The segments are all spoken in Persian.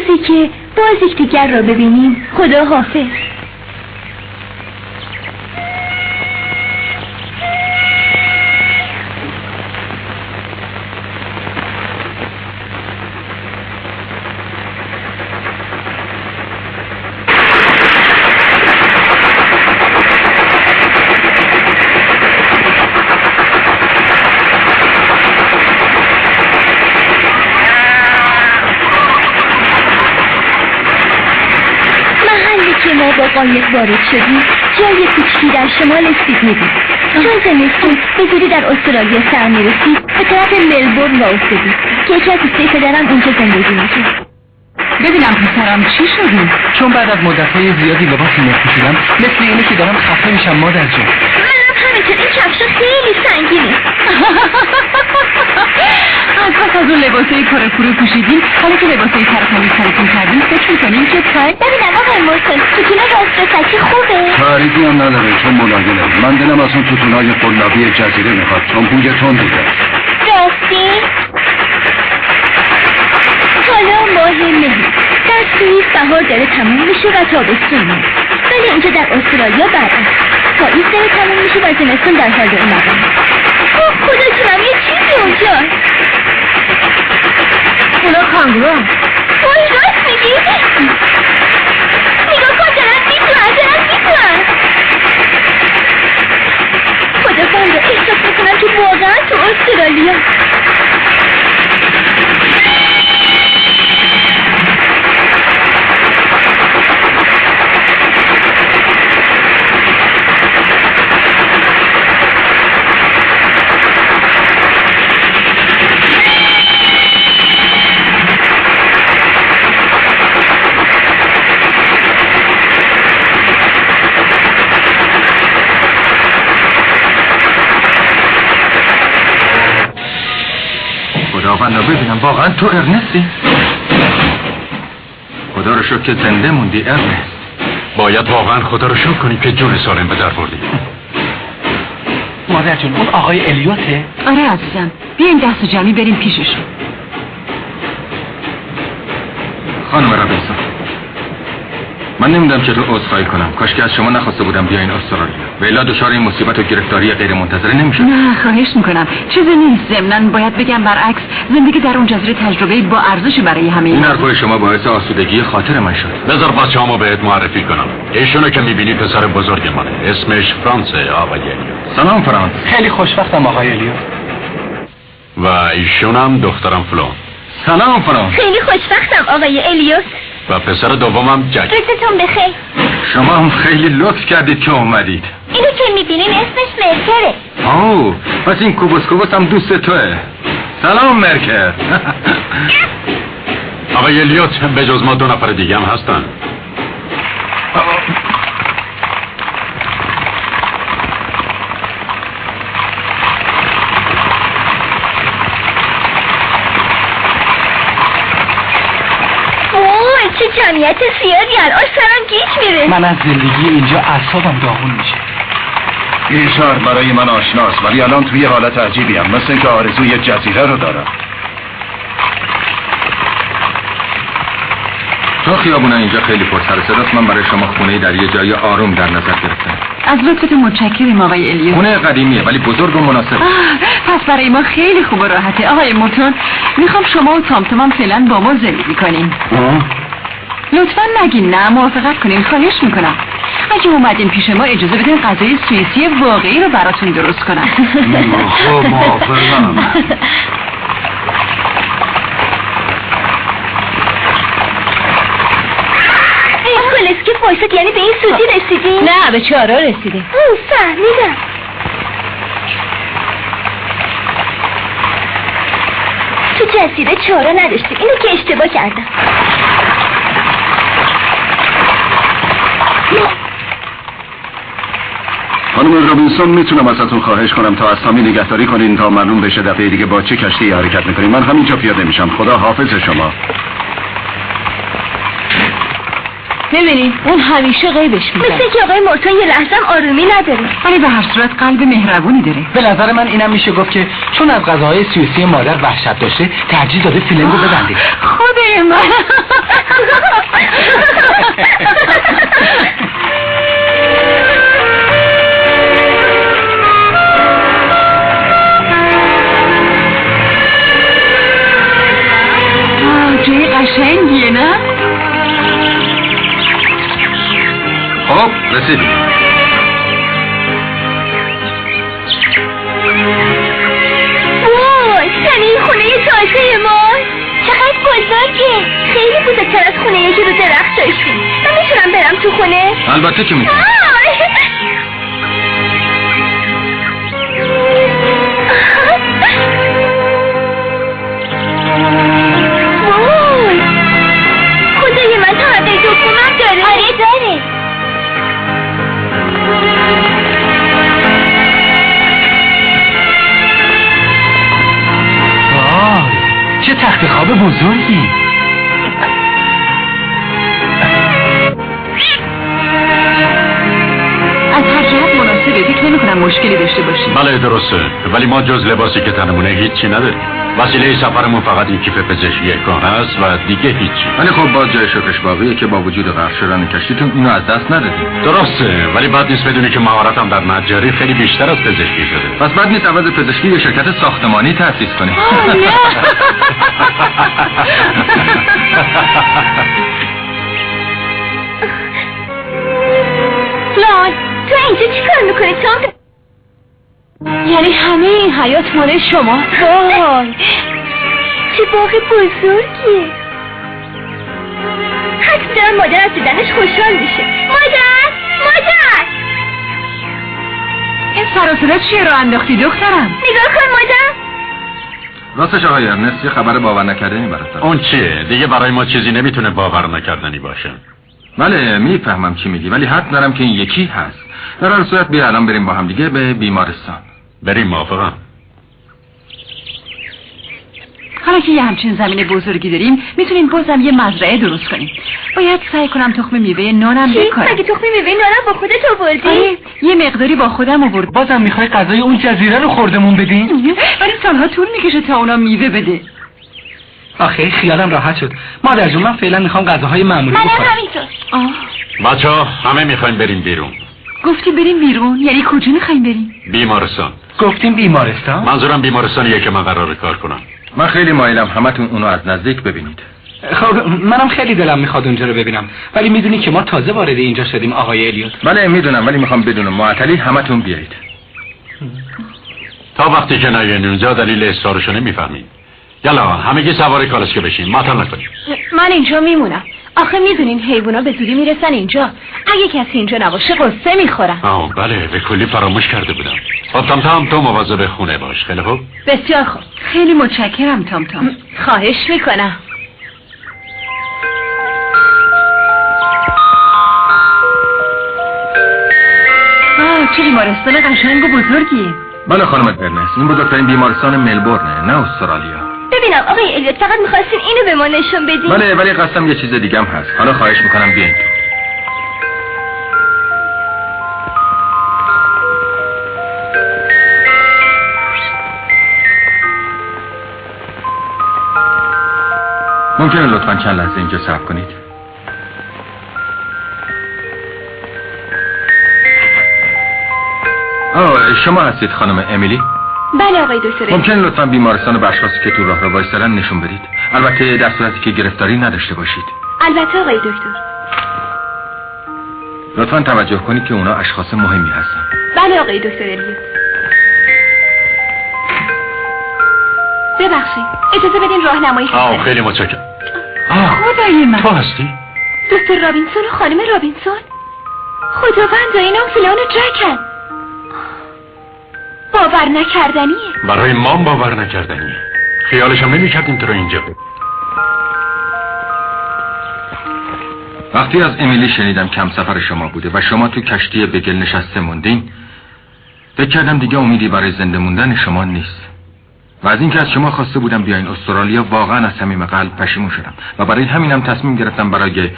روزی که باز یکدیگر را ببینیم. خدا حافظ. قایق وارد شدیم جای کوچکی در شمال سیدنی بود. چون زمستون به زودی در استرالیا سر می‌رسید به طرف ملبورن راه افتادیم که یکی از دوستای پدرم اونجا زندگی می‌کرد. ببینم پسرم چی شدی؟ چون بعد از مدت‌های زیادی لباس نمی‌پوشیدم مثل اینه که دارم خفه میشم مادر جون. منم همینطور. این کفشا خیلی سنگینه. از اون لباسای کار فرو پوشیدین حالا که لباسای ترتمیز سرتون کردین فکر می‌کنین که ببینم آقای مورتون توتون راسترسکی خوبه؟ تعریفی هم نداره چون ملاینه. من دلم از اون توتونای قلابی جزیره میخواد چون بوی تند داره. راستی؟ حالا ماه مه در سوئیس بهار داره تموم میشه و تابستون میاد، ولی اینجا در استرالیا برعکس پاییز داره تموم میشه و زمستون در حال اومدن. اوه خدا جونم یه چیزی اونجا. اونا کانگورو. وای راست میگی؟ نگاه کن دارن میتونن. خدا بنده احساس میکنم که واقعا تو استرالیا. خداوندا ببینم واقعا تو ارنستی؟ خدا رو شکر که زنده موندی ارنست. باید واقعا خدا رو شکر کنی که جون سالم به در بردی. مادر جون اون آقای الیوته؟ آره عزیزم بیاین دست جمعی بریم پیششون. خانم رابینسون من نمیدونم چطور عذرخواهی کنم. کاش که از شما نخواسته بودم بیاین استرالیا و الا دچار این مصیبت و گرفتاری غیر منتظره نمیشد. نه خواهش میکنم چیزی نیست. ضمناً باید بگم برعکس زندگی در اون جزیره تجربه با ارزشی برای همه این حرفای شما باعث آسودگی خاطر من شد. بذار بچه‌هامو بهت معرفی کنم. ایشونو که میبینی پسر بزرگ منه. اسمش فرانسه آقای الیوت. سلام فرانس. خیلی خوشبختم آقای الیوت. و ایشونم دخترم فلون. سلام فرانس. خیلی خوشبختم آقای الیوت. و پسر دومم جک. روزتون بخیر. شما هم خیلی لطف کردید که اومدید. اینو که میبینین اسمش مرکره. آو پس این کوبوس هم دوست توه. سلام مرکر. آقای الیوت به جز ما دو نفر دیگه هم هستن. چه جمعیت زیادی الان سرم گیج میره. من از زندگی اینجا اعصابم داغون میشه. این شهر برای من آشناست ولی الان توی حالت عجیبی هم مثل اینکه آرزوی جزیره رو دارم. تو خیابونه اینجا خیلی پر سر صداست. من برای شما خونه در یه جای آروم در نظر گرفتم. از لطفتون متشکریم آقای الیوت. خونه قدیمیه ولی بزرگ و مناسب. پس برای ما خیلی خوب و راحته. آقای مورتون میخوام شما و تامتومم فعلا با ما زندگی کنین. لطفا نگین نه، موافقت کنین خواهش میکنم. اگه اومدین پیش ما اجازه بدین غذای سوئیسی واقعی رو براتون درست کنم. خب موافقم. که فایسات یعنی به این سودی رسیدی؟ نه به چهارا رسیده. فهمیدم. تو جزیره چهارا نداشتی. اینو که اشتباه کردم. خانم رابینسون میتونم ازتون خواهش کنم تا از تامی نگهداری کنین تا معلوم بشه دفعه دیگه با چه کشتی حرکت میکنین. من همینجا پیاده میشم. خدا حافظ شما. ببینید اون همیشه غیبش میده. مثل که آقای مورتون یه لحظه آرومی نداره. ولی به هر صورت قلب مهربونی داره. به نظر من اینم میشه گفت که چون از غذاهای سوئیسی مادر وحشت داشته ترجیح داده فیلم رو ببنده. خوبه من. جای قشنگیه نه؟ خب رسیدیم. وای سنه خونه تازه ما چقدر بزرگه، خیلی بزرگتر از خونه که رو درخت داشتیم. من میتونم برم تو خونه؟ البته که میتونم. وای خدای من طبقه دومم داره. آره داره. چه تخت خواب بزرگی. از هر جهت مناسبه، فکر نمی‌کنم مشکلی داشته باشیم. بله درسته، ولی ما جز لباسی که تنمونه هیچی نداریم. وسیله سفرمون فقط این کیف پزشکی کار هست و دیگه هیچی. ولی خب باز جای شکرش باقیه که با وجود غرق شدن کشتیتون اینو از دست ندادیم. درسته، ولی بد نیست بدونی که مهارتم در نجاری خیلی بیشتر از پزشکی شده. پس بد نیست عوض پزشکی یه شرکت ساختمانی تأسیس کنیم. لان تو اینجا چی کار میکنی تام؟ یعنی همه این حیات مال شما؟ وای چه باغ بزرگیه. حتی دارم مادر از دیدنش خوشحال میشه. مادر مادر این سراسرات چیه رو انداختی دخترم؟ نگاه کن مادر. راستش آقای ارنست یه خبر باور نکردنی برات دارم. اون چیه؟ دیگه برای ما چیزی نمیتونه باور نکردنی باشه. بله میفهمم چی میگی ولی حد دارم که این یکی هست. در هر صورت بیا الان بریم با هم دیگه به بیمارستان. بریم موافقم. حالا که یه همچین زمین بزرگی داریم میتونیم بازم یه مزرعه درست کنیم. باید سعی کنم تخم میوه نانم بکارم. مگه تخم میوه نانم با خودت آوردی؟ آره یه مقداری با خودم آورد. بازم میخوای غذای اون جزیره رو خوردمون بدین؟ ولی سالها طول میکشه تا اونا میوه بده. آخه خیالم راحت شد. مادر جون من فعلا میخوام غذاهای معمولی منم بخورم. همینطور. بچه‌ها همه میخوایم بریم بیرون. گفتی بریم بیرون؟ یعنی کجا میخوایم بریم؟ بیمارستان. گفتیم بیمارستان؟ منظورم بیمارستانیه که من قراره کار کنم. من خیلی مایلم همتون اونو از نزدیک ببینید. خب منم خیلی دلم میخواد اونجا رو ببینم ولی میدونی که ما تازه وارد اینجا شدیم آقای الیوت. بله میدونم ولی میخوام بدونم معطلی همتون بیایید. تا وقتی که نیاین اونجا دلیل اصرارشو نمیفهمین. یلا همگی سوار کالسکه بشین. معطل نکنید. من اینجا میمونم. آخه میدونین حیوونا به زودی میرسن اینجا. اگه کسی اینجا نباشه قصه میخورن. بله به کلی فراموش کرده بودم. خب تام تو مواظب خونه باش. خیلی خوب. بسیار خوب. خیلی متشکرم تام. خواهش میکنم. چه بیمارستان قشنگ و بزرگیه. بله خانم ارنست این بزرگترین بیمارستان ملبورنه نه استرالیا. ببینم آقای الیوت فقط میخواستین اینو به ما نشون بدین. بله ولی قسم یه چیز دیگه هم هست. حالا خواهش میکنم بیاین. ممکنه لطفاً چند لحظه اینجا صبر کنید؟ شما هستید خانم امیلی؟ بله آقای دکتر. ممکنه لطفاً بیمارستان به اشخاصی که تو راه رو وایسادن نشون بدید؟ البته در صورتی که گرفتاری نداشته باشید. البته آقای دکتر. لطفاً توجه کنید که اونا اشخاص مهمی هستن. بله آقای دکتر الیوت. ببخشید اجازه بدین راهنمایی کنم. خیلی متشکرم. خدای من. تو هستی؟ دکتر رابینسون و خانم رابینسون. خداوند اینام فلان جکن. باور نکردنیه. برای ما باور نکردنیه. خیالشم نمی‌کردیم تو رو اینجا. وقتی از امیلی شنیدم کم سفر شما بوده و شما تو کشتی بگل نشسته موندین فکر کردم دیگه امیدی برای زنده موندن شما نیست و از اینکه از شما خواسته بودم بیاین استرالیا واقعا از صمیم قلب پشیمون شدم و برای همینم تصمیم گرفتم برای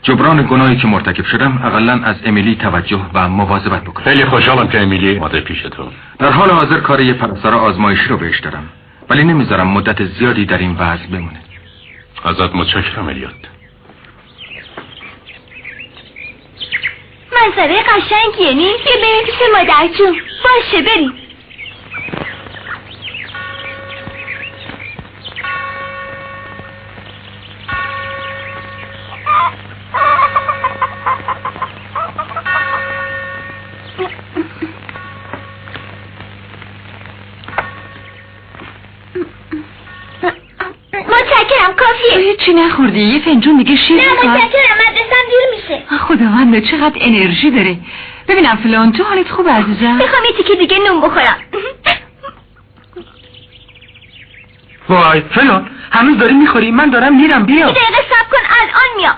جبران گناهی که مرتکب شدم اقلن از امیلی توجه و مواظبت بکنم. خیلی خوشحالم که امیلی اومده پیش تو. در حال حاضر کار یه پرستار آزمایشی رو بهش دارم ولی نمیذارم مدت زیادی در این وضع بمونه. ازت متشکرم الیوت. منظره قشنگیه نیم. بیا بریم پیش مادر جون. باشه بریم. متشکرم کافیه. چی نخوردی؟ یه فنجون دیگه شیر نه بخور. متشکرم مدرسم دیر میشه. خداوند چقدر انرژی داره. ببینم فلان تو حالت خوب عزیزم؟ میخوام یه تیکه دیگه نون بخورم. وای فلان هنوز داری میخوری؟ من دارم میرم. بیا. یه دقیقه صبر کن الان میام.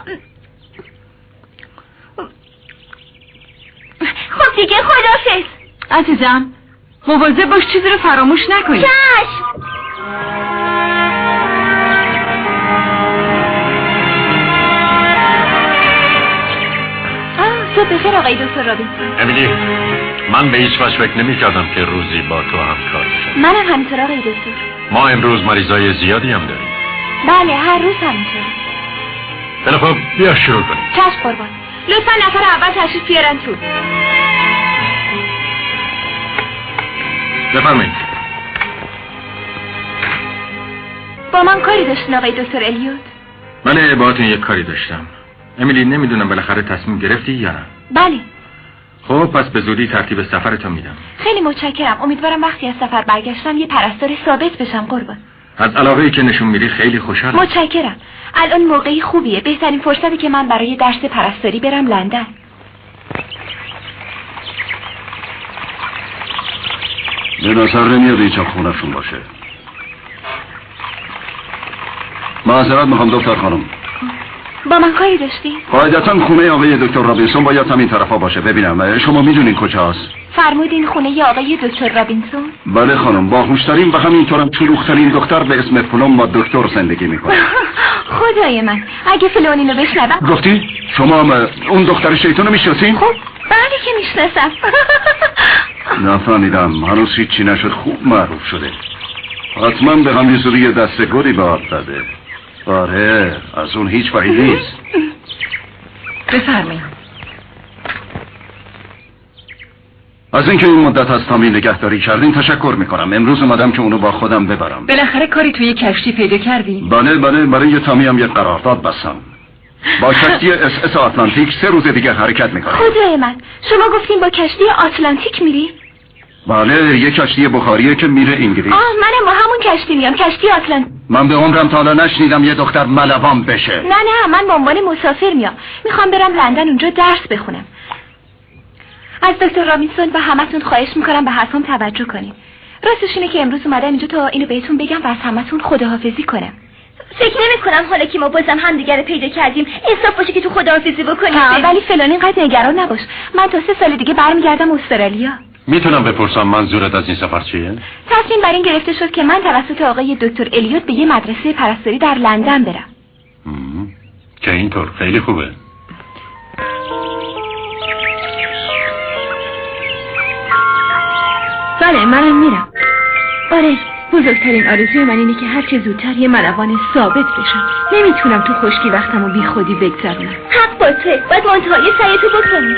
خب دیگه خداحافظ. عزیزم مواظب باش چیزی رو فراموش نکنی. چشم. صبح بخیر آقای دکتر رابینسون. امیلی، من به هیچ وجه فکر نمی کردم که روزی با تو همکار بشم. منم همینطور آقای دکتر. ما امروز مریضای زیادی هم داریم. بله هر روز همینطور. خیلی خب بیا شروع کنیم. چشم قربان. لطفا نفر اول تشریف بیارن تو. بفرمایید. با من کاری داشتین آقای دکتر الیوت؟ بله باهاتون یک کاری داشتم. امیلی نمیدونم بالاخره تصمیم گرفتی یا نه؟ بله. خب پس به زودی ترتیب سفرتو میدم. خیلی متشکرم. امیدوارم وقتی از سفر برگشتم یه پرستار ثابت بشم قربان. از علاقه‌ای که نشون میدی خیلی خوشحالم. متشکرم. الان موقعی خوبیه. بهترین فرصتی که من برای درس پرستاری برم لندن. به نظر نمیاد اینجا خونه‌شون باشه. معذرت میخوام دکتر خانم. با من کاری داشتی؟ قاعدتا خونه آقای دکتر رابینسون باید همین طرفا باشه. ببینم شما میدونین کجاست؟ فرمودین خونه ی آقای دکتر رابینسون؟ بله خانم، باهوشترین و همینطورم چروکترین دختر به اسم فلان با دکتر زندگی میکنه. خدای من اگه فلان اینو بشنوم. گفتی؟ شما هم اون دختر شیطانو میشناسین؟ خب بله که میشناسم. نفهمیدم، هنوز هیچی نشد. خوب معروف شده. حتما به هم یه زوری دست گلی به آب داده. آره از اون هیچ فایده نیست. بفرمایید. از اینکه این مدت از تامی نگهداری کردین تشکر میکنم. امروز اومدم که اونو با خودم ببرم. بالاخره کاری توی کشتی پیدا کردی؟ بله برای تامی هم یه قرارداد بستم. با کشتی اس آتلانتیک 3 روز دیگه حرکت میکنم. خدای من شما گفتین با کشتی آتلانتیک میری؟ بله یه کشتی بخاریه که میره انگلیس. منم با همون کشتی میام. کشتی آتلانتیک. من به عمرم تا حالا نشنیدم یه دختر ملوان بشه. نه من به عنوان مسافر میام. میخوام برم لندن اونجا درس بخونم. از دکتر رابینسون و همتون خواهش میکنم به حرفم توجه کنین. راستش اینه که امروز اومدم اینجا تا اینو بهتون بگم و از همتون خداحافظی کنم. فکر نمی‌کنم حالا که ما بازم همدیگه رو پیدا کردیم انصاف باشه که تو خداحافظی بکنیم. ولی فلان اینقدر نگران نباش. من تا 3 سال دیگه برمیگردم استرالیا. میتونم بپرسم منظورت از این سفر چیه؟ تصمیم بر این گرفته شد که من توسط آقای دکتر الیوت به یه مدرسه پرستاری در لندن برم. که اینطور خیلی خوبه. بله منم میرم. آره بزرگترین آرزوی من اینه که هر چه زودتر یه ملوان ثابت بشم. نمیتونم تو خشکی وقتمو بی خودی بگذرونم. حق با توه. باید منتهای سعی تو بکنی.